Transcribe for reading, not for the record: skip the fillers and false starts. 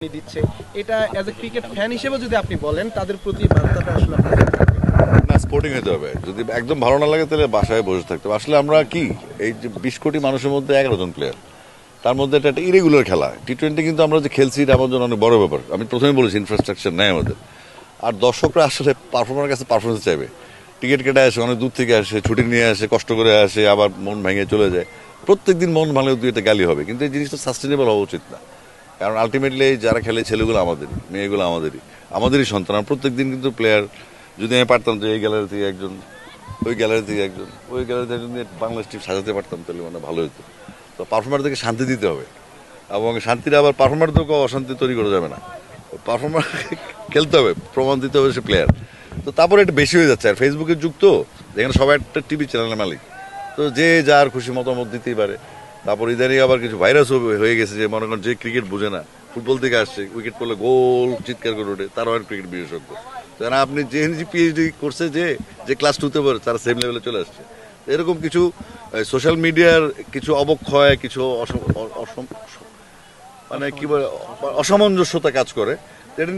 দিচ্ছে এটা as a cricket fan হিসেবে যদি আপনি বলেন তাদের প্রতি বার্তাটা আসলে আপনার না, স্পোর্টিং হতে হবে। যদি একদম ভালো না লাগে তাহলে বাসায় বসে থাকতে হবে। আসলে আমরা কি এই যে 20 কোটি মানুষের মধ্যে 11 জন প্লেয়ার, তার মধ্যে একটা ইরেগুলার খেলা T20 কিন্তু আমরা যে খেলছি এটা আমার জন্য অনেক বড় ব্যাপার। আমি প্রথমে বলেছি ইনফ্রাস্ট্রাকচার নেই আমাদের। আর দর্শকরা আসলে পারফর্মারের কাছে পারফরমেন্স চাইবে। টিকিট কেটে আসে, অনেক দূর থেকে আসে, ছুটি নিয়ে আসে, কষ্ট করে আসে, আবার মন ভেঙে চলে যায়। প্রত্যেকদিন মন ভাঙলে দুই একটা গালি হবে, কিন্তু এই জিনিসটা সাস্টেনেবল হওয়া উচিত না। কারণ আলটিমেটলি যারা খেলে ছেলেগুলো আমাদেরই, মেয়েগুলো আমাদেরই সন্তান। আর প্রত্যেকদিন কিন্তু প্লেয়ার, যদি আমি পারতাম যে এই গ্যালারি থেকে একজন, ওই গ্যালারি থেকে একজন, ওই গ্যালারি থেকে একজন বাংলাদেশ টিম সাজাতে পারতাম, তাহলে মানে ভালো হতো। তো পারফর্মারদেরকে শান্তি দিতে হবে, এবং শান্তিটা আবার পারফর্মারদেরকেও অশান্তি তৈরি করা যাবে না। পারফর্মার খেলতে হবে, প্রমাণ দিতে হবে সে প্লেয়ার। তো তারপরে এটা বেশি হয়ে যাচ্ছে। আর ফেসবুকের যুগ তো, যেখানে সবাই একটা টিভি চ্যানেলের মালিক, তো যে যার খুশি মতামত দিতেই পারে। তারপর ইদানিং আবার কিছু ভাইরাসও হয়ে গেছে, যে মনে করেন যে ক্রিকেট বোঝে না, ফুটবল থেকে আসছে, উইকেট পড়লে গোল চিৎকার করে ওঠে, তারাও আর ক্রিকেট বিশেষজ্ঞ। কারণ আপনি যে পিএইচডি করছে, যে ক্লাস 2-তে পারে, তারা সেম লেভেলে চলে আসছে। এরকম কিছু সোশ্যাল মিডিয়ার কিছু অবক্ষয়, কিছু মানে কি বলে অসামঞ্জস্যতা কাজ করে।